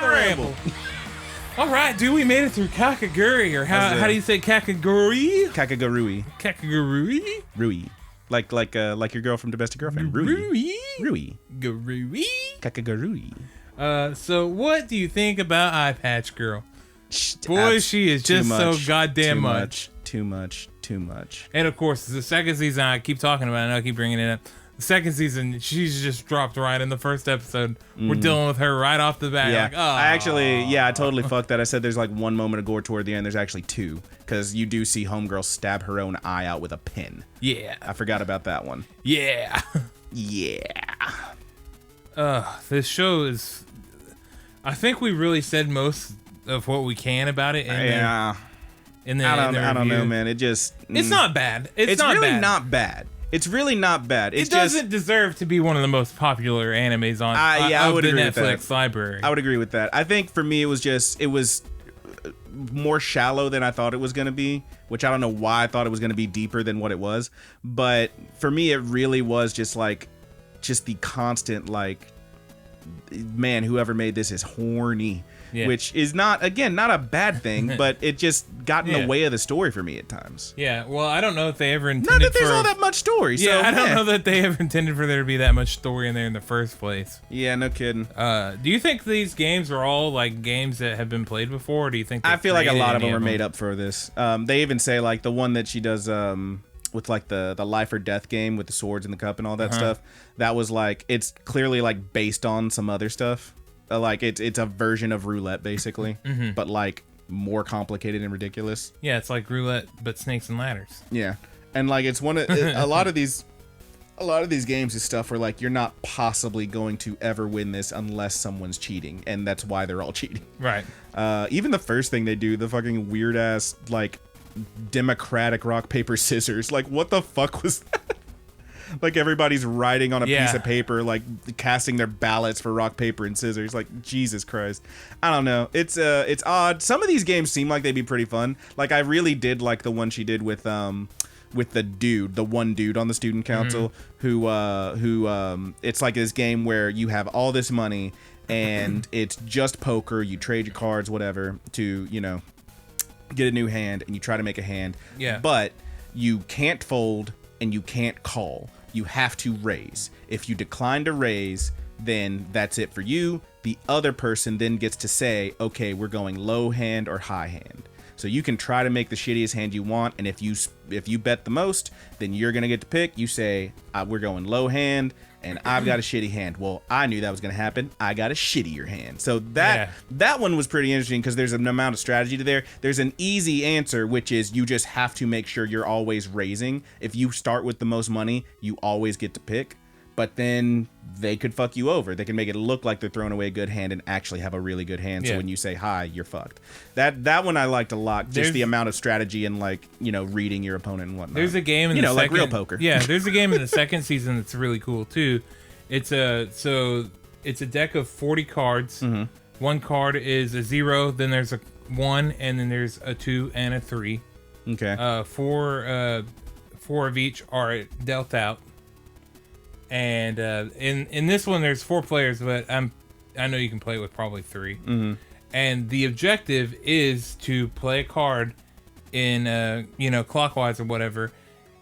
Ramble. All right, dude, we made it through Kakegurui, or how do you say Kakegurui? KAKEGURUI. Kakegurui? Rui. Like your girl from Domestic Girlfriend. Rui. Rui. Gurui. KAKEGURUI. So what do you think about Eye Patch Girl? Boy, she is just so goddamn much. Too much. And of course, the second season, I keep talking about it, I keep bringing it up. The second season, she's just dropped right in the first episode. We're dealing with her right off the bat. Yeah, like, oh. I totally fucked that. I said there's like one moment of gore toward the end. There's actually two, because you do see Homegirl stab her own eye out with a pin. Yeah. I forgot about that one. Yeah. Yeah. This show is... I think we really said most of what we can about it. I don't know, man. It just... It's not bad. It's really not bad. It's really not bad. It doesn't deserve to be one of the most popular animes on I would the agree with Netflix that. library. I would agree with that. I think for me, it was more shallow than I thought it was going to be, which I don't know why I thought it was going to be deeper than what it was. But for me, it really was just the constant, like, man, whoever made this is horny. Yeah. Which is not a bad thing, but it just got in the way of the story for me at times. Yeah, well, I don't know if they ever intended not that there's all that much story. Yeah, so, I don't know that they ever intended for there to be that much story in there in the first place. Yeah, no kidding. Do you think these games are all like games that have been played before, or do you think I feel like a lot of them are made up for this? They even say like the one that she does with like the life or death game with the swords and the cup and all that stuff. That was like, it's clearly like based on some other stuff. Like it's a version of roulette basically, but like more complicated and ridiculous. Yeah, it's like roulette but snakes and ladders. Yeah, and like it's a lot of these games is stuff where like you're not possibly going to ever win this unless someone's cheating, and that's why they're all cheating. Right. Even the first thing they do, the fucking weird ass like democratic rock paper scissors. Like what the fuck was that? Like everybody's writing on a piece of paper, like casting their ballots for rock, paper, and scissors. Like Jesus Christ, I don't know. It's odd. Some of these games seem like they'd be pretty fun. Like I really did like the one she did with the one dude on the student council who it's like this game where you have all this money and it's just poker. You trade your cards, whatever, to get a new hand, and you try to make a hand. Yeah. But you can't fold and you can't call. You have to raise. If you decline to raise, then that's it for you. The other person then gets to say, okay, we're going low hand or high hand. So you can try to make the shittiest hand you want, and if you bet the most, then you're gonna get to pick. You say, we're going low hand, and I've got a shitty hand. Well, I knew that was gonna happen. I got a shittier hand. So that one was pretty interesting because there's an amount of strategy to there. There's an easy answer, which is you just have to make sure you're always raising. If you start with the most money, you always get to pick. But then they could fuck you over. They can make it look like they're throwing away a good hand and actually have a really good hand. So when you say hi, you're fucked. That one I liked a lot. Just the amount of strategy and reading your opponent and whatnot. There's a game in the second, like real poker. Yeah, there's a game in the second season that's really cool too. It's a deck of 40 cards. One card is a 0, then there's a 1, and then there's a 2 and a 3. Okay. Four of each are dealt out. And in this one, there's 4 players, but I know you can play with probably 3. And the objective is to play a card in clockwise or whatever,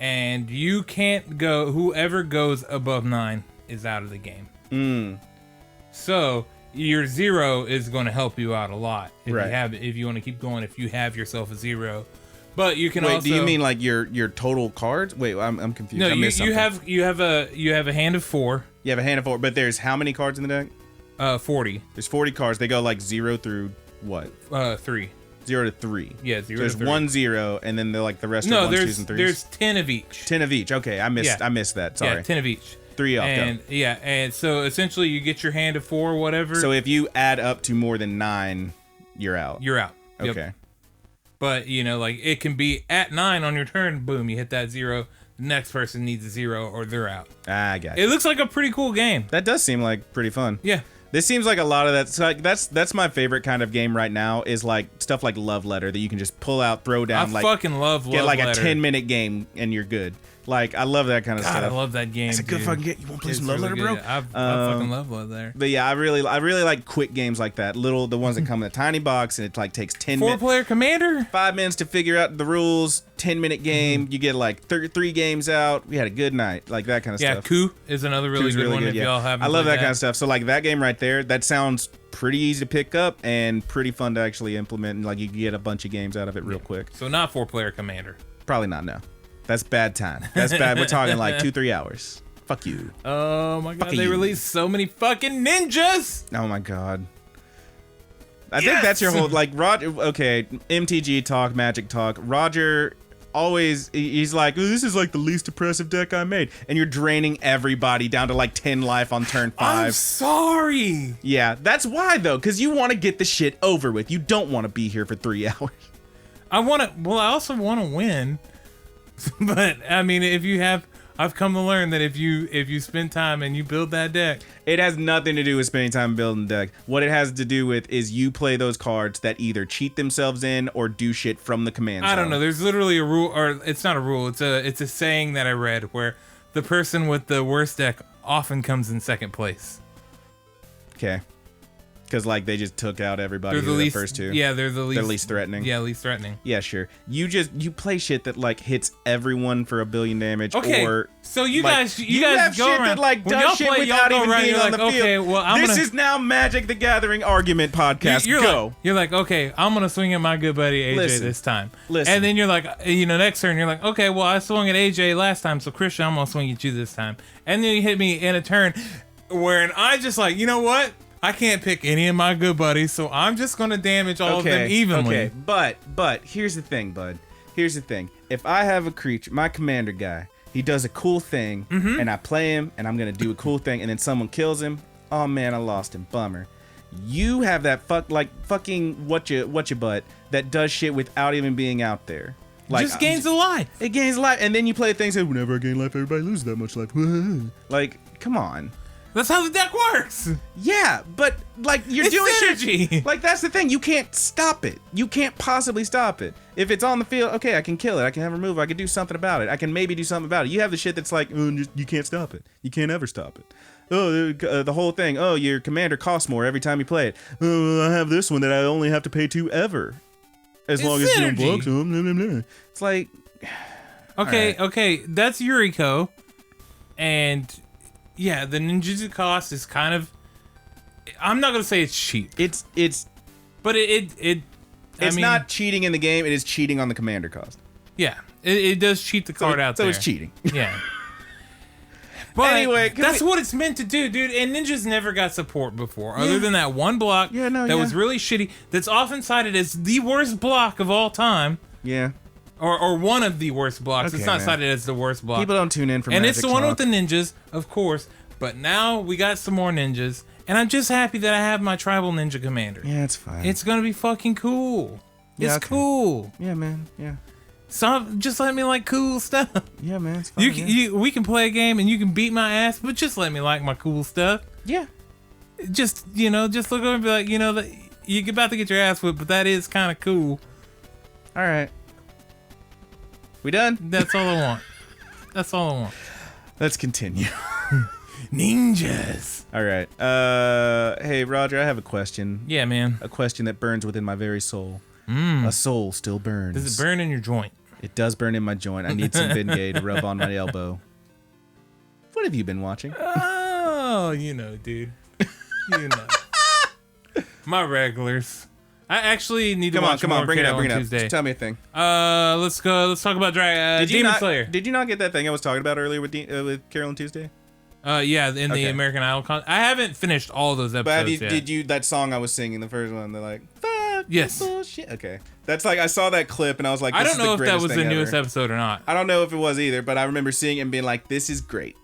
and you can't go. Whoever goes above 9 is out of the game. So your 0 is going to help you out a lot if you want to keep going. If you have yourself a 0. But you can also. Do you mean like your total cards? Wait, I'm confused. No, I missed you have a hand of 4. You have a hand of 4, but there's how many cards in the deck? 40. There's 40 cards. They go like 0 through what? 3. 0 to 3. Yeah, 0 so there's to 3. 1 0, and then the rest are 1s, 2s, and 3s. There's 10 of each. 10 of each. Okay, I missed that. Sorry. Yeah, 10 of each. 3 off. And go. and so essentially you get your hand of 4 or whatever. So if you add up to more than 9, you're out. You're out. Okay. Yep. But it can be at 9 on your turn. Boom, you hit that 0. The next person needs a 0 or they're out. I got you. It looks like a pretty cool game. That does seem like pretty fun. Yeah. This seems like a lot of that. So like that's my favorite kind of game right now. Is like stuff like Love Letter that you can just pull out, throw down. I fucking love Love Letter. Get like a 10-minute game and you're good. Like I love that kind of God, stuff. I love that game. It's a good fucking game. You want to play some Love Letter, really bro? I fucking love Love Letter. But yeah, I really like quick games like that. The ones that come in a tiny box and it like takes 10 minutes. 4-player Commander. 5 minutes to figure out the rules. 10-minute game. You get like 3 games out. We had a good night. Like that kind of stuff. Yeah, Coup is another really good one. If y'all haven't. I love that kind of stuff. So like that game right there. That sounds pretty easy to pick up and pretty fun to actually implement. And like you can get a bunch of games out of it real quick. So not 4-player Commander. Probably not. No. That's bad time. That's bad. We're talking like 2-3 hours. Fuck you. Oh my god, Fuck they you. released so many fucking ninjas. Oh my god. I think that's your whole like Roger. Okay, MTG talk, Magic talk. Roger always he's like, this is like the least oppressive deck I made, and you're draining everybody down to like 10 life on turn 5. I'm sorry. Yeah, that's why though, because you want to get the shit over with. You don't want to be here for 3 hours. I want to. Well, I also want to win. But I mean, I've come to learn that if you spend time and you build that deck, it has nothing to do with spending time building the deck. What it has to do with is you play those cards that either cheat themselves in or do shit from the command zone. I don't know. There's literally a rule, or it's not a rule. It's a saying that I read where the person with the worst deck often comes in second place. Okay. Because like they just took out everybody They're who the were least, the first two. Yeah, they're the least threatening. Yeah, least threatening. Yeah, sure. You play shit that like hits everyone for 1 billion damage. Okay, or so you like, guys you guys have go shit around that like when does y'all shit play, without y'all go even around, being you're on like, the field. okay, well, this is now Magic the Gathering argument podcast. Go. You're like, okay, I'm gonna swing at my good buddy AJ this time. Listen. And then you're like, next turn you're like, okay, well I swung at AJ last time, so Christian, I'm gonna swing at you this time. And then you hit me in a turn where I just like, you know what? I can't pick any of my good buddies, so I'm just gonna damage all of them evenly. Okay, but here's the thing, bud. Here's the thing. If I have a creature, my commander guy, he does a cool thing, and I play him, and I'm gonna do a cool thing, and then someone kills him. Oh man, I lost him. Bummer. You have that fucking what you butt that does shit without even being out there. Like, just gains a life. It gains life, and then you play things that whenever I gain life, everybody loses that much life. Like, come on. That's how the deck works. Yeah, but like you're It's doing synergy. shit. Like that's the thing. You can't stop it. You can't possibly stop it. If it's on the field, okay, I can kill it. I can have a remove. I can do something about it. I can maybe do something about it. You have the shit that's like, oh, you can't stop it. You can't ever stop it. Oh, the whole thing. Oh, your commander costs more every time you play it. Oh, I have this one that I only have to pay 2 ever, as long as you don't block them. It's like, okay, right. Okay, that's Yuriko, and yeah, the ninjutsu cost is kind of. I'm not gonna say it's cheap. It's but it's I mean, not cheating in the game. It is cheating on the commander cost. Yeah, it does cheat the card out so there. it's cheating. Yeah. But anyway, that's what it's meant to do, dude. And ninjas never got support before, other than that one block that was really shitty. That's often cited as the worst block of all time. Yeah. Or one of the worst blocks. Okay, it's not man. cited as the worst block. People don't tune in for and Magic it's the one talk. with the ninjas, of course. But now we got some more ninjas, and I'm just happy that I have my tribal ninja commander. Yeah, it's fine. It's gonna be fucking cool. Yeah, It's cool. Yeah, man. Yeah. So just let me like cool stuff. Yeah, man. It's fine. We can play a game and you can beat my ass, but just let me like my cool stuff. Yeah. Just just look over and be like, that you're about to get your ass whipped, but that is kind of cool. All right. We done? That's all I want. That's all I want. Let's continue. Ninjas. All right. Hey, Roger, I have a question. Yeah, man. A question that burns within my very soul. A soul still burns. Does it burn in your joint? It does burn in my joint. I need some Bengay to rub on my elbow. What have you been watching? Oh, dude. My regulars. I actually need to watch more bring it up. Tuesday. Just tell me a thing. Let's go. Let's talk about Demon Slayer. Did you not get that thing I was talking about earlier with Carol and Tuesday? Yeah, in the American Idol I haven't finished all those episodes yet. Did you that song I was singing, the first one? They're like, fuck yes. Bullshit. Okay, that's like I saw that clip and I was like, I don't know if that was the newest ever. episode or not. I don't know if it was either, but I remember seeing it and being like, this is great.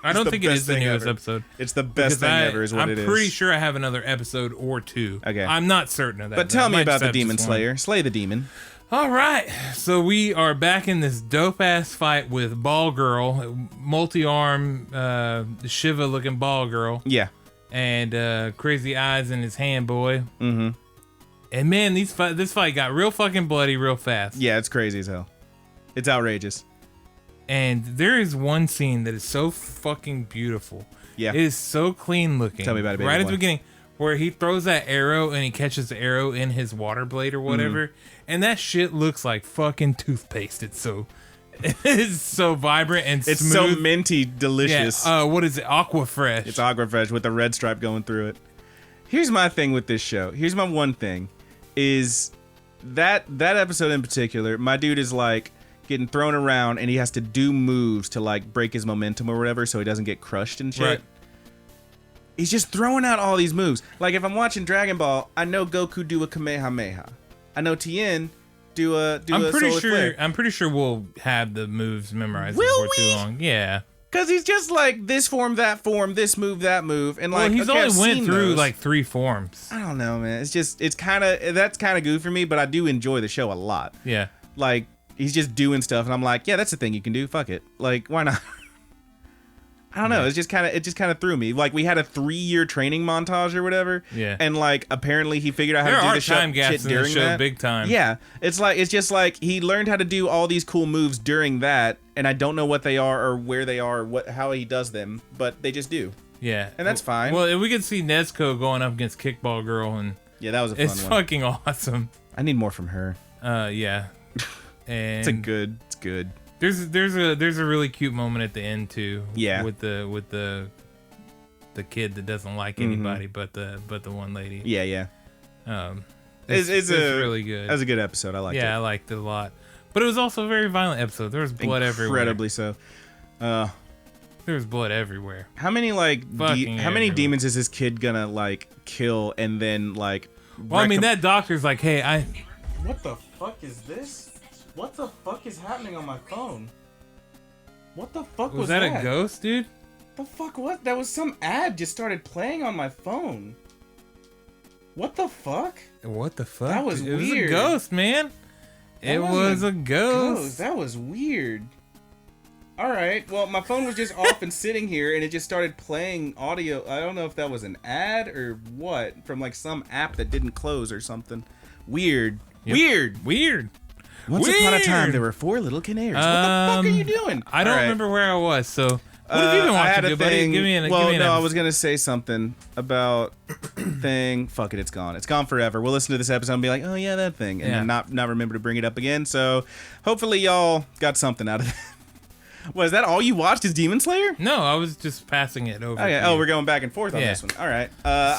I don't think it is the newest episode. It's the best thing ever is what it is. I'm pretty sure I have another episode or two. Okay. I'm not certain of that. But tell me about the Demon Slayer. Slay the demon. All right, so we are back in this dope ass fight with Ball Girl, multi-arm Shiva looking Ball Girl. Yeah. And crazy eyes in his hand, boy. Mm-hmm. And man, this fight got real fucking bloody real fast. Yeah, it's crazy as hell. It's outrageous. And there is one scene that is so fucking beautiful. Yeah. It is so clean looking. Tell me about it, baby right boy. at the beginning, where he throws that arrow and he catches the arrow in his water blade or whatever. And that shit looks like fucking toothpaste. It's so vibrant and smooth. It's so minty, delicious. Yeah, what is it? Aqua Fresh. It's Aqua Fresh with the red stripe going through it. Here's my thing with this show. Here's my one thing. Is that episode in particular, my dude is like getting thrown around and he has to do moves to like break his momentum or whatever so he doesn't get crushed and shit. Right. He's just throwing out all these moves. Like if I'm watching Dragon Ball, I know Goku do a Kamehameha. I know Tien do a Solar Flare. I'm pretty sure we'll have the moves memorized Will before too long. Yeah. Cause he's just like this form, that form, this move, that move, and like he's okay, only I've went seen through those. like 3 forms. I don't know, man. That's kind of good for me, but I do enjoy the show a lot. Yeah. Like he's just doing stuff, and I'm like, yeah, that's the thing you can do. Fuck it. Like why not? I don't know. Yeah. It just kind of threw me. Like we had a 3-year training montage or whatever. Yeah. And like apparently he figured out how There to do are the time gaps shit in the during show, that. big time. Yeah. It's just like he learned how to do all these cool moves during that, and I don't know what they are or where they are, or how he does them, but they just do. Yeah. And that's fine. Well, we could see Nezuko going up against Kickball Girl, and Yeah, that was a fun it's one. fucking awesome. I need more from her. Yeah. And It's good. There's a really cute moment at the end too. Yeah. With the kid that doesn't like anybody but the one lady. Yeah. It's really good. That was a good episode. I liked it. Yeah, I liked it a lot. But it was also a very violent episode. There was blood everywhere. Incredibly so. There was blood everywhere. How many Fucking everywhere. demons is this kid gonna like kill and then like? Well, I mean, that doctor's like, hey, What the fuck is this? What the fuck is happening on my phone? What the fuck was that a ghost, dude? The fuck what? That was some ad just started playing on my phone. What the fuck? What the fuck? That was It was a weird. ghost, man. It wasn't was a ghost. That was weird. All right. Well, my phone was just off and sitting here, and it just started playing audio. I don't know if that was an ad or what from like some app that didn't close or something. Weird. Yep. Weird. Once upon a time, there were 4 little canaries. What the fuck are you doing? I don't remember where I was, so what have you been I had watching, a good buddy? thing. Give me an I was gonna say something about thing. Fuck it, it's gone. It's gone forever. We'll listen to this episode and be like, oh yeah, that thing, and then not remember to bring it up again. So hopefully y'all got something out of that. Was that all you watched? Is Demon Slayer? No, I was just passing it over. Okay. to Oh, you. we're going back and forth on this one. All right.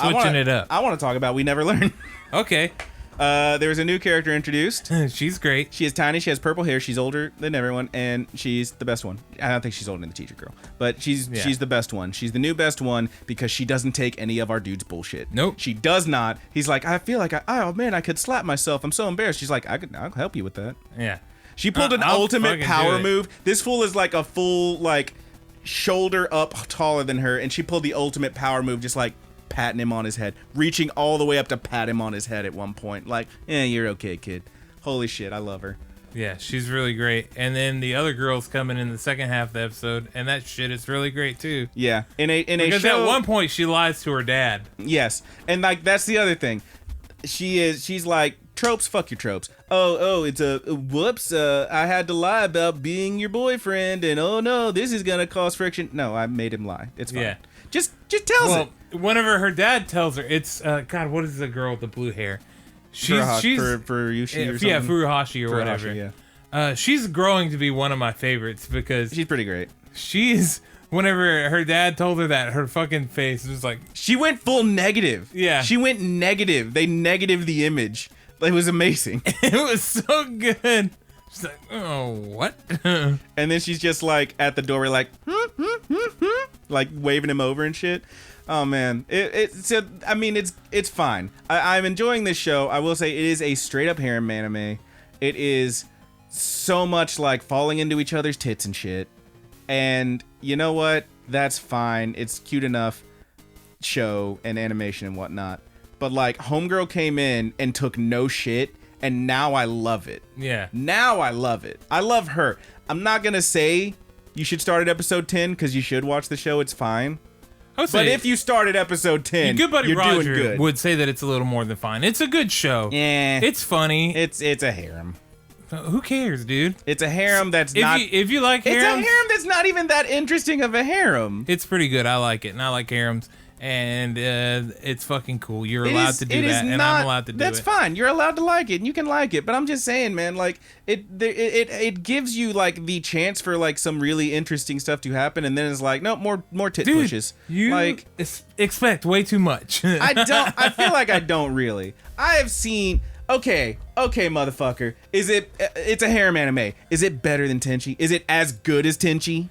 Switching it up. I want to talk about We Never Learn. Okay. There was a new character introduced. She's great. She is tiny. She has purple hair. She's older than everyone, and she's the best one. I don't think she's older than the teacher girl, but she's the best one. She's the new best one because she doesn't take any of our dude's bullshit. Nope. She does not. He's like, I feel like oh man, I could slap myself. I'm so embarrassed. She's like, I'll help you with that. Yeah. She pulled an I'll ultimate fucking power do it. move. This fool is like a full like shoulder up taller than her, and she pulled the ultimate power move, just like patting him on his head, reaching all the way up to pat him on his head at one point. Like, you're okay, kid. Holy shit, I love her. Yeah, she's really great. And then the other girl's coming in the second half of the episode, and that shit is really great too. Yeah, Because show, at one point she lies to her dad. Yes, and like that's the other thing. She's like, tropes, fuck your tropes. Oh, it's a whoops. I had to lie about being your boyfriend, and oh no, this is gonna cause friction. No, I made him lie. It's fine. Yeah. Just tells it. Whenever her dad tells her, it's God, what is the girl with the blue hair? She's Furuhashi or something. Yeah, Furuhashi or whatever. Yeah. She's growing to be one of my favorites because She's pretty great. she's whenever her dad told her that, her fucking face was like, She went full negative. Yeah. She went negative. They negative the image. It was amazing. it was so good. She's like, oh, what? And then she's just like at the doorway, like, like waving him over and shit. Oh man, it's fine. I'm enjoying this show. I will say it is a straight up harem anime. It is so much like falling into each other's tits and shit. And you know what? That's fine. It's cute enough show and animation and whatnot. But like, Homegirl came in and took no shit and now I love it. Yeah. Now I love it. I love her. I'm not gonna say you should start at episode 10 because you should watch the show. It's fine. But if you start at episode 10, your good buddy you're Roger doing good. would say that it's a little more than fine. It's a good show. Yeah. It's funny. It's a harem. Who cares, dude? It's a harem that's not... If you like harems... It's a harem that's not even that interesting of a harem. It's pretty good. I like it. And I like harems. And it's fucking cool. You're allowed to do that. And I'm allowed to do it. That's fine. You're allowed to like it. And you can like it. But I'm just saying, man, like, it gives you, like, the chance for, like, some really interesting stuff to happen. And then it's like, no, more tit pushes. You like, expect way too much. I feel like I don't really. I have seen... Okay, motherfucker. It's a harem anime. Is it better than Tenchi? Is it as good as Tenchi?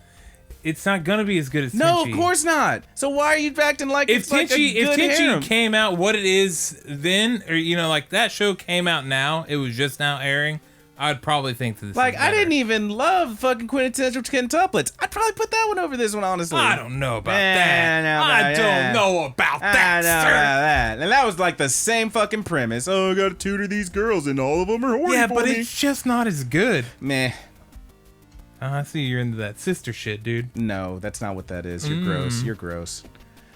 It's not gonna be as good as Tenchi. No, of course not. So why are you acting like if it's like a good Tenchi harem? came out what it is then, or like that show came out now, it was just now airing, I'd probably think that this like is I better. didn't even love fucking quintessential quintuplets. I'd probably put that one over this one, honestly. I don't know about that. I don't know about that, sir. And that was like the same fucking premise. Oh, I gotta tutor these girls and all of them are horny Yeah, for but me. it's just not as good. Meh. I see you're into that sister shit, dude. No, that's not what that is. You're gross. You're gross.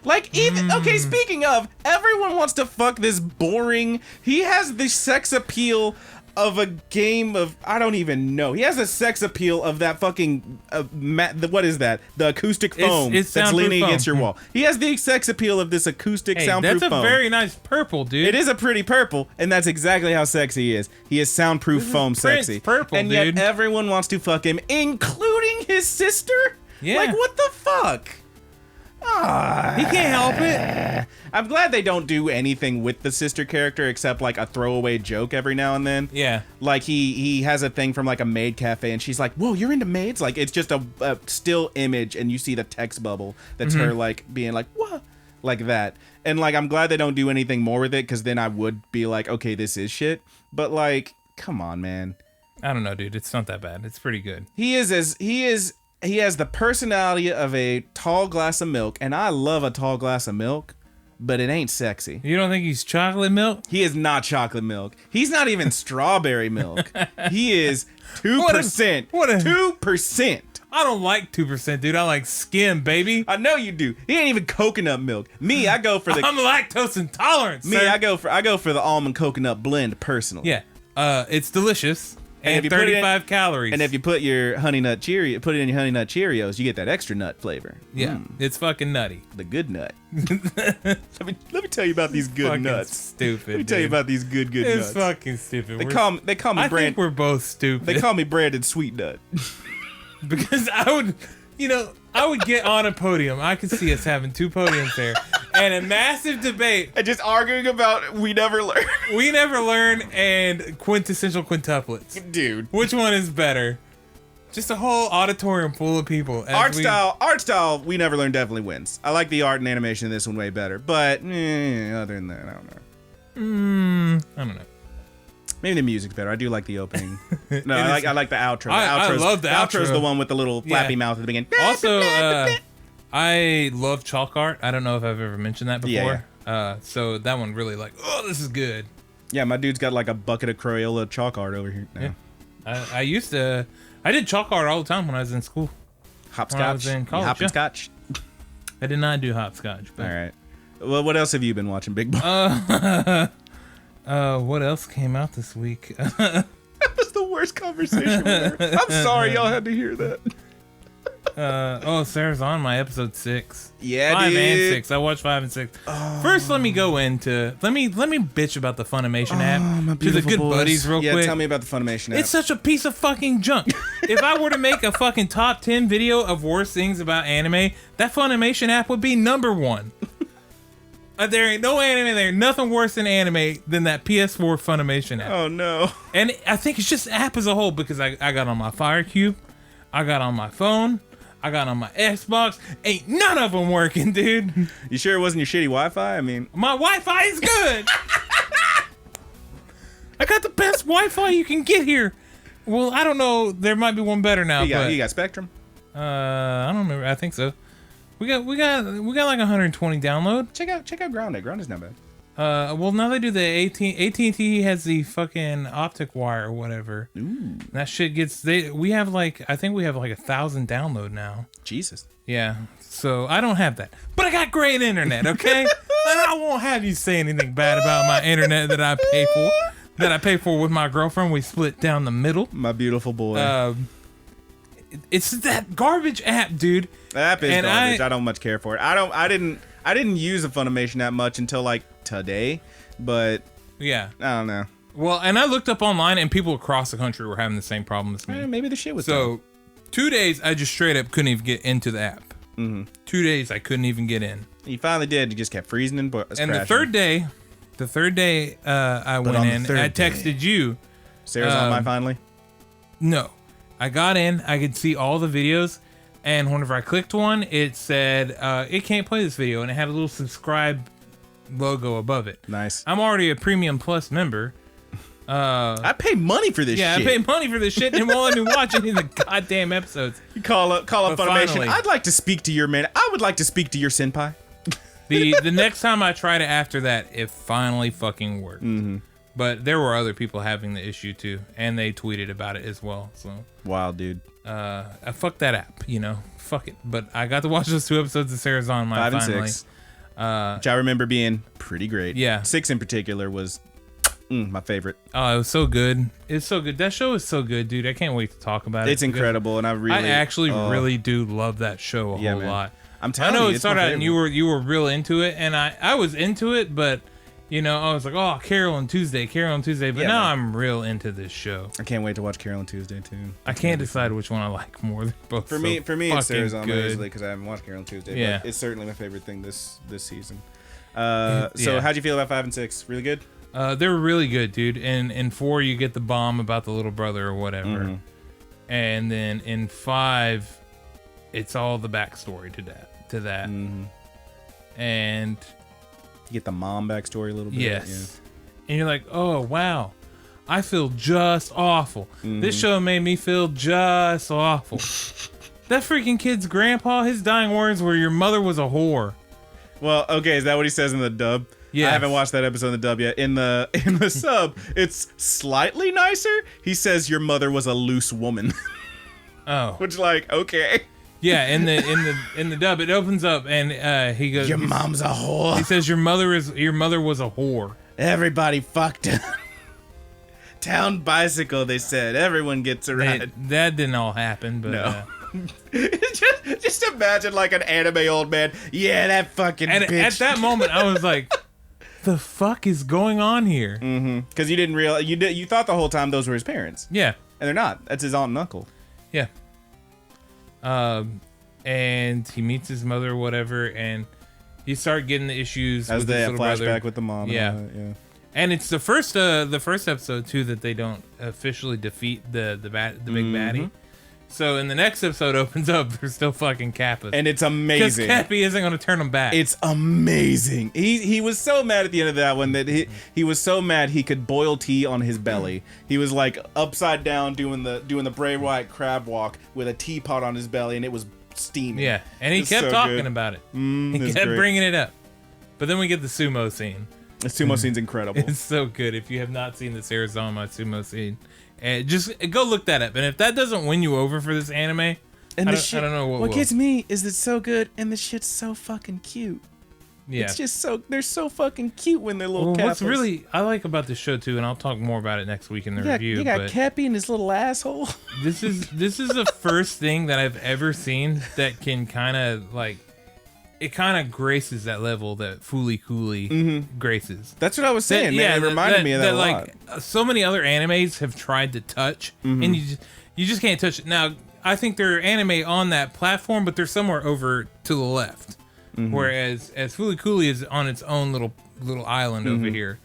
Like, even... Okay, speaking of, everyone wants to fuck this boring... He has the sex appeal of a game of... I don't even know. He has a sex appeal of that fucking... what is that? The acoustic foam it's that's leaning foam. against your wall. He has the sex appeal of this acoustic soundproof that's a foam. very nice purple, dude. It is a pretty purple, and that's exactly how sexy he is. He is soundproof foam Prince sexy. purple, and dude. yet everyone wants to fuck him, including his sister? Yeah. Like, what the fuck? He can't help it. I'm glad they don't do anything with the sister character except like a throwaway joke every now and then. Yeah. Like he has a thing from like a maid cafe and she's like, whoa, you're into maids? Like it's just a still image and you see the text bubble that's her like being like, what? Like that. And like I'm glad they don't do anything more with it because then I would be like, okay, this is shit. But like, come on, man. I don't know, dude. It's not that bad. It's pretty good. He has the personality of a tall glass of milk, and I love a tall glass of milk, but it ain't sexy. You don't think he's chocolate milk? He is not chocolate milk. He's not even strawberry milk. He is 2%. 2%. I don't like 2%, dude. I like skim, baby. I know you do. He ain't even coconut milk. Me, I go for the I'm lactose intolerant, Me, sir. I go for the almond coconut blend personally. Yeah. It's delicious. And And if you put it 35 calories. And if you put your honey nut put it in your honey nut Cheerios, you get that extra nut flavor. yeah, it's fucking nutty. The good nut. let me tell you about these good Fucking nuts. stupid. Let me tell you about these good It's nuts. fucking stupid. They call me I think we're both stupid. They call me Brandon Sweet Nut. Because I would get on a podium. I could see us having two podiums there and a massive debate. And just arguing about We Never Learn. We Never Learn and quintessential quintuplets. Dude. Which one is better? Just a whole auditorium full of people. Art style, We Never Learn definitely wins. I like the art and animation in this one way better. But other than that, I don't know. I don't know. Maybe the music's better. I do like the opening. No, I like the outro. I love the outro. Outro's the one with the little flappy mouth at the beginning. Also, I love chalk art. I don't know if I've ever mentioned that before. Yeah. So that one really this is good. Yeah, my dude's got like a bucket of Crayola chalk art over here now. Yeah. I did chalk art all the time when I was in school. Hopscotch? When I was in college, Hopscotch? I did not do hopscotch. But, all right. Well, what else have you been watching, Big Boy? What else came out this week? That was the worst conversation ever. I'm sorry y'all had to hear that. Sarah's on my episode 6. Yeah, 5 dude. and 6. I watched 5 and 6. First, let me bitch about the Funimation app My to the beautiful good boys. buddies real quick. Yeah, tell me about the Funimation app. It's such a piece of fucking junk. If I were to make a fucking top 10 video of worst things about anime, that Funimation app would be number 1. There ain't no anime there. Nothing worse than anime than that PS4 Funimation app. Oh, no. And I think it's just the app as a whole because I got on my Fire Cube, I got on my phone, I got on my Xbox. Ain't none of them working, dude. You sure it wasn't your shitty Wi-Fi? I mean... My Wi-Fi is good. I got the best Wi-Fi you can get here. Well, I don't know. There might be one better now. You got Spectrum? I don't remember. I think so. We got like 120 download. Check out Grounded. Grounded's not bad. Well, now they do the AT&T has the fucking optic wire or whatever. Ooh. That shit gets we have like I think we have like 1,000 download now. Jesus. Yeah. So I don't have that, but I got great internet. Okay, and I won't have you say anything bad about my internet that I pay for. That I pay for with my girlfriend. We split down the middle. My beautiful boy. It's that garbage app, dude. The app is garbage. I don't much care for it. I didn't use the Funimation that much until like today, but yeah, I don't know. Well, and I looked up online, and people across the country were having the same problem as me. Maybe the shit was so. 2 days, I just straight up couldn't even get into the app. 2 days, I couldn't even get in. You finally did. You just kept freezing and crashing. And the third day, I went in. I texted you. Sarah's on my finally. No, I got in. I could see all the videos, and whenever I clicked one, it said it can't play this video, and it had a little subscribe logo above it. Nice. I'm already a Premium Plus member. I pay money for this shit. Yeah, I pay money for this shit and won't let me watch any of the goddamn episodes. You call up Funimation. Finally, I'd like to speak to your man. I would like to speak to your senpai. The next time I tried it after that, it finally fucking worked. But there were other people having the issue too, and they tweeted about it as well. So wild, dude. I fuck that app, fuck it. But I got to watch those 2 episodes of Sarah's on my 5 and finally. 6, which I remember being pretty great. Yeah, 6 in particular was my favorite. Oh, it was so good. It's so good. That show is so good, dude. I can't wait to talk about it. It's incredible, and I actually really do love that show a whole lot. I'm telling you, I know it started out and you were real into it, and I was into it, but I was like, oh, Carol and Tuesday. But now I'm real into this show. I can't wait to watch Carol and Tuesday too. I can't decide which one I like more. They're both for me, it's Sarah's on good. easily because I haven't watched Carol and Tuesday. Yeah, but it's certainly my favorite thing this season. So how'd you feel about 5 and 6? Really good. They were really good, dude. In 4, you get the bomb about the little brother or whatever, and then in 5, it's all the backstory to that, and you get the mom backstory a little bit. Yes, and you're like, oh wow, I feel just awful. This show made me feel just awful. That freaking kid's grandpa, his dying words were, "Your mother was a whore." Well, okay, is that what he says in the dub? Yeah, I haven't watched that episode in the dub yet. In the sub, it's slightly nicer. He says your mother was a loose woman. Oh, which okay. Yeah, in the dub, it opens up and he goes, "Your mom's a whore." He says your mother was a whore. Everybody fucked her. Town bicycle, they said. Everyone gets a ride. That didn't all happen, but no. just imagine like an anime old man. Yeah, that fucking bitch. At that moment, I was like, "The fuck is going on here?" Because you didn't realize you thought the whole time those were his parents. Yeah, and they're not. That's his aunt and uncle. Yeah. And he meets his mother or whatever, and you start getting the issues as with they his have little flashback brother. with the mom. Yeah, yeah. And it's the first episode too that they don't officially defeat the big baddie. So in the next episode opens up, they're still fucking Kappas. And it's amazing. Because Cappy isn't going to turn them back. It's amazing. He was so mad at the end of that one that he was so mad he could boil tea on his belly. He was like upside down doing the Bray Wyatt crab walk with a teapot on his belly, and it was steaming. Yeah, and he kept talking about it. He kept bringing it up. But then we get the sumo scene. The sumo scene's incredible. It's so good. If you have not seen the Arizona sumo scene, just go look that up. And if that doesn't win you over for this anime, I don't know what will. What gets me is it's so good and the shit's so fucking cute. Yeah. It's just they're so fucking cute when they're little Kappas. What's really I like about this show too, and I'll talk more about it next week in the review. You got Cappy and his little asshole. This is the first thing that I've ever seen that can kind of like. It kind of graces that level that Fooly Cooley graces. That's what I was saying, man. It reminded me of that a lot. Like, so many other animes have tried to touch, and you just can't touch it. Now, I think they're anime on that platform, but they're somewhere over to the left. Whereas Fooly Cooley is on its own little island over here.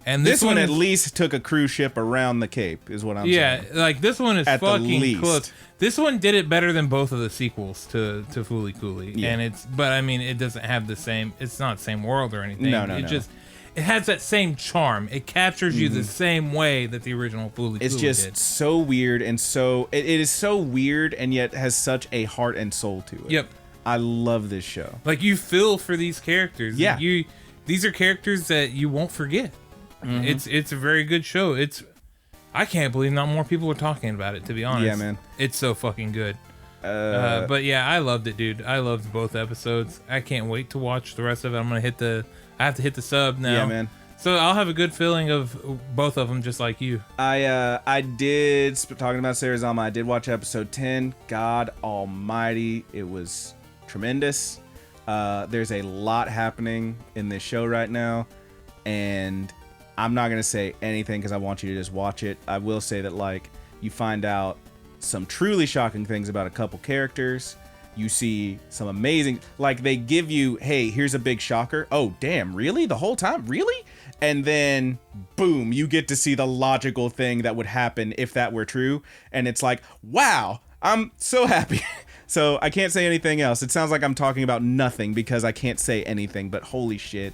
And this one at least took a cruise ship around the Cape, is what I'm saying. Yeah, like this one is fucking close. This one did it better than both of the sequels to Fooly Cooley. Yeah. And but I mean, it doesn't have the same, it's not the same world or anything. No. It has that same charm. It captures you the same way that the original Fooly Cooley did. It's just so weird and it is so weird and yet has such a heart and soul to it. Yep. I love this show. Like you feel for these characters. Yeah. these are characters that you won't forget. It's a very good show. I can't believe not more people are talking about it, to be honest. Yeah, man. It's so fucking good. But yeah, I loved it, dude. I loved both episodes. I can't wait to watch the rest of it. I have to hit the sub now. Yeah, man. So I'll have a good feeling of both of them, just like you. I did, talking about Sarazama, I did watch episode 10. God almighty, it was tremendous. There's a lot happening in this show right now, and I'm not going to say anything because I want you to just watch it. I will say that, like, you find out some truly shocking things about a couple characters. You see some amazing, like, they give you, hey, here's a big shocker. Oh, damn, really? The whole time? Really? And then, boom, you get to see the logical thing that would happen if that were true. And it's like, wow, I'm so happy. So I can't say anything else. It sounds like I'm talking about nothing because I can't say anything, but holy shit.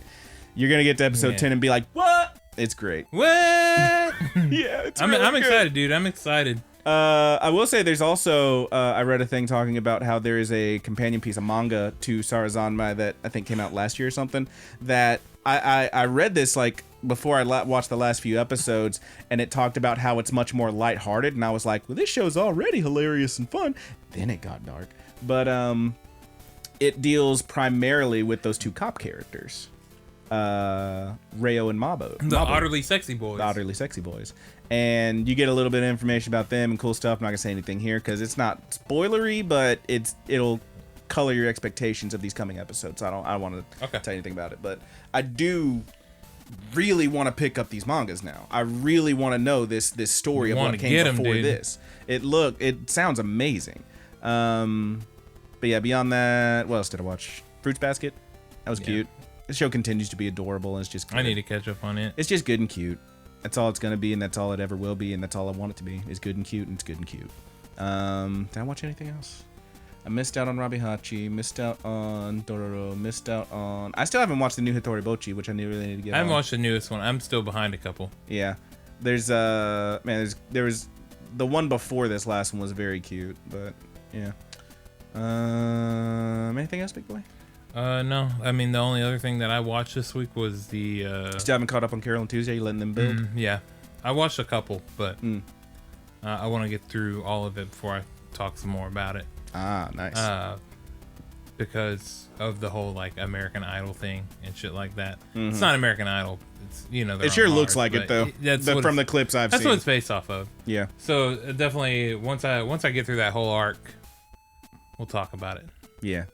You're going to get to episode 10 and be like, what? It's great. What? Yeah, it's I'm excited, dude. I'm excited. I will say there's also, I read a thing talking about how there is a companion piece of manga to Sarazanmai that I think came out last year or something, that I read this like before I watched the last few episodes, and it talked about how it's much more lighthearted, and I was like, well, this show's already hilarious and fun. Then it got dark. But it deals primarily with those two cop characters, Reo and Mabo. The utterly sexy boys. The utterly sexy boys. And you get a little bit of information about them and cool stuff. I'm not gonna say anything here because it's not spoilery, but it'll color your expectations of these coming episodes. So I don't want to tell you anything about it, but I do really want to pick up these mangas now. I really want to know this story of what came before this. It sounds amazing. But yeah, beyond that, what else did I watch? Fruits Basket. That was cute. The show continues to be adorable, and it's just good. I need to catch up on it. It's just good and cute. That's all it's going to be, and that's all it ever will be, and that's all I want it to be. It's good and cute, and it's good and cute. Did I watch anything else? I missed out on Rabihachi, missed out on Dororo, missed out on... I still haven't watched the new Hitori Bochi, which I really need to get I haven't on. watched the newest one. I'm still behind a couple. Yeah. There was... The one before this last one was very cute, but, yeah. Anything else, big boy? No. I mean, the only other thing that I watched this week was the... Still haven't caught up on Carol and Tuesday? You letting them build? Yeah. I watched a couple, but I want to get through all of it before I talk some more about it. Ah, nice. Because of the whole, like, American Idol thing and shit like that. It's not American Idol. It's, you know, it sure looks like it, though. From the clips I've seen. That's what it's based off of. Yeah. So, definitely, once I get through that whole arc, we'll talk about it. Yeah.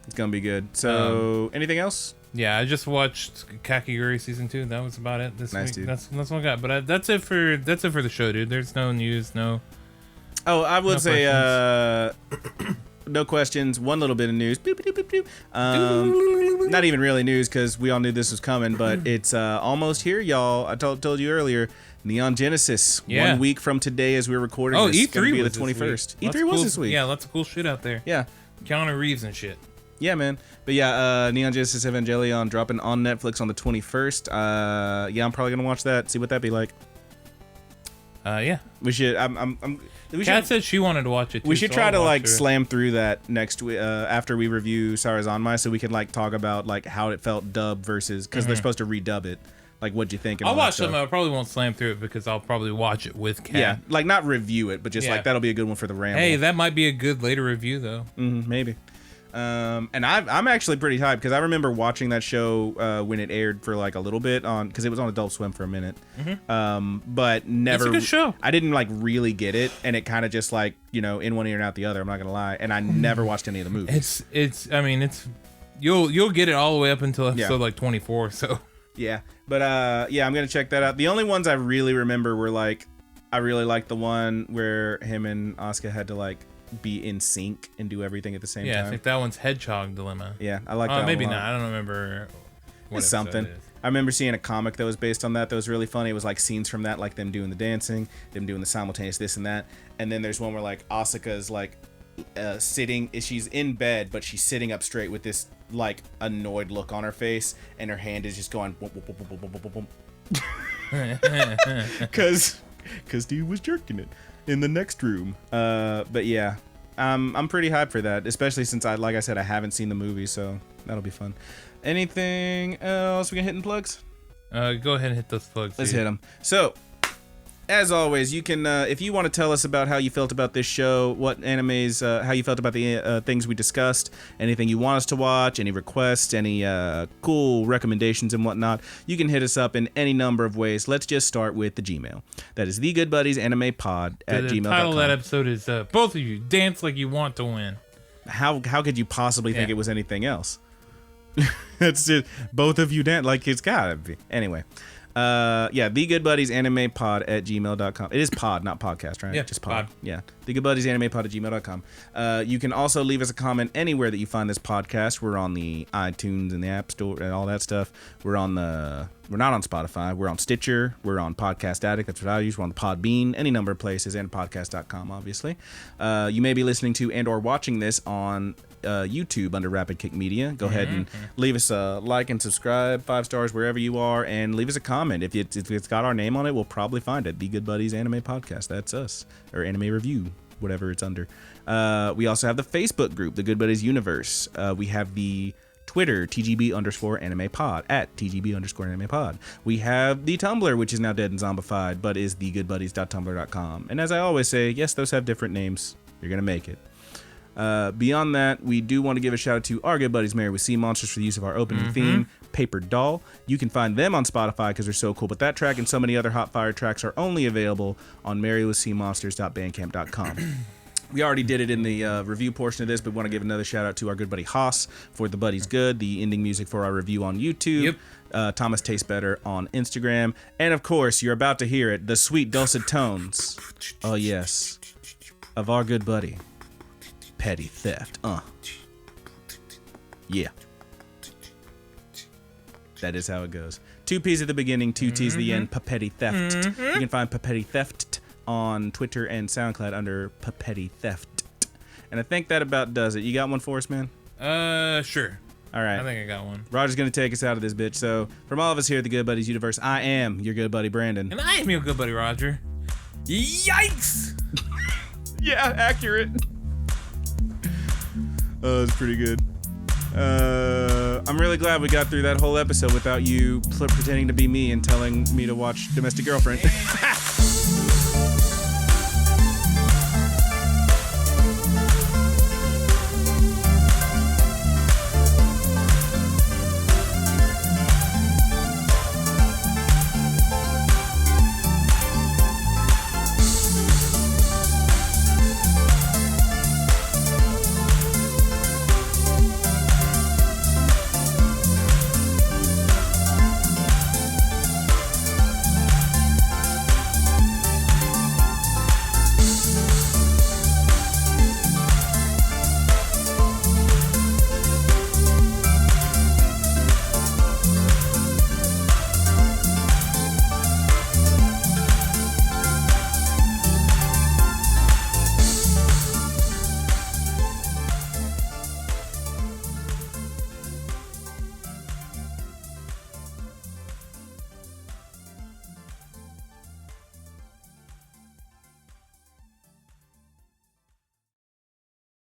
It's gonna be good. So, anything else? Yeah, I just watched Kakegurui season 2. That was about it this week. Dude. That's what I got. But that's it for the show, dude. There's no news, no. Oh, I would say no questions. One little bit of news. Boop, boop, boop, boop. Not even really news because we all knew this was coming, but it's almost here, y'all. I told you earlier. Neon Genesis. Yeah. 1 week from today, as we're recording. Oh, this, E3 be was the 21st. E3 was this week. Yeah, lots of cool shit out there. Yeah. Keanu Reeves and shit. Yeah, man. But yeah, Neon Genesis Evangelion dropping on Netflix on the 21st. Yeah, I'm probably gonna watch that. See what that be like. Yeah. We should. Kat said she wanted to watch it too. We should try to like it. slam through that next week after we review Sarazanmai, so we can like talk about like how it felt dub versus because they're supposed to redub it. Like, what'd you think? I'll watch them. I probably won't slam through it because I'll probably watch it with Kat. Yeah, like not review it, but just like that'll be a good one for the ramble. Hey, that might be a good later review though. Maybe. And I'm actually pretty hyped because I remember watching that show when it aired for like a little bit on because it was on Adult Swim for a minute. But never. It's a good show. I didn't like really get it, and it kind of just like in one ear and out the other. I'm not gonna lie, and I never watched any of the movies. It's. I mean, it's. You'll get it all the way up until episode like 24. So. Yeah, but yeah, I'm gonna check that out. The only ones I really remember were like, I really liked the one where him and Asuka had to like be in sync and do everything at the same time. Yeah, I think that one's Hedgehog Dilemma. Yeah, I like that. Maybe one a not. lot. I don't remember. What it's something. it is. I remember seeing a comic that was based on that was really funny. It was like scenes from that, like them doing the dancing, them doing the simultaneous this and that. And then there's one where like Asuka's like sitting, she's in bed, but she's sitting up straight with this like annoyed look on her face, and her hand is just going because dude was jerking it in the next room. But yeah, I'm pretty hyped for that, especially since like I said, I haven't seen the movie, so that'll be fun. Anything else we can hit in plugs? Go ahead and hit those plugs. Let's hit them. So, as always, you can, if you want to tell us about how you felt about this show, what animes, how you felt about the things we discussed, anything you want us to watch, any requests, any cool recommendations and whatnot, you can hit us up in any number of ways. Let's just start with the Gmail. That is thegoodbuddiesanimepod@gmail.com. The title of that episode is both of you dance like you want to win. How could you possibly think it was anything else? It's just both of you dance like it's gotta be. Anyway. thegoodbuddiesanimepod@gmail.com. It is pod, not podcast, right? Yeah, just pod. Yeah, thegoodbuddiesanimepod@gmail.com. You can also leave us a comment anywhere that you find this podcast. We're on the iTunes and the App Store and all that stuff. We're not on Spotify. We're on Stitcher. We're on Podcast Addict. That's what I use. We're on the Podbean, any number of places, and podcast.com, obviously. You may be listening to and or watching this on YouTube under Rapid Kick Media. Go ahead and leave us a like and subscribe, 5 stars wherever you are, and leave us a comment. If it's got our name on it, we'll probably find it. The Good Buddies Anime Podcast. That's us. Or Anime Review, whatever it's under. We also have the Facebook group, The Good Buddies Universe. We have the Twitter, TGB_animepod, @TGB_animepod. We have the Tumblr, which is now dead and zombified, but is thegoodbuddies.tumblr.com. And as I always say, yes, those have different names. You're going to make it. Beyond that, we do want to give a shout out to our good buddies Married with Seamonsters for the use of our opening theme, Paperdoll. You can find them on Spotify because they're so cool, but that track and so many other hot fire tracks are only available on marriedwithseamonsters.bandcamp.com. We already did it in the review portion of this, but want to give another shout out to our good buddy Haas for The Buddy's Good, the ending music for our review on YouTube. Yep. Thomas Tastes Better on Instagram. And of course, you're about to hear it, the sweet dulcet tones. Oh yes. Of our good buddy. Petty Theft. Yeah. That is how it goes. 2 P's at the beginning, 2 T's at the end. Petty Theft. You can find Petty Theft on Twitter and SoundCloud under Petty Theft. And I think that about does it. You got one for us, man? Sure. All right. I think I got one. Roger's going to take us out of this bitch. So, from all of us here at the Good Buddies Universe, I am your good buddy Brandon. And I am your good buddy Roger. Yikes! Yeah, accurate. Oh, it's pretty good. I'm really glad we got through that whole episode without you pretending to be me and telling me to watch Domestic Girlfriend.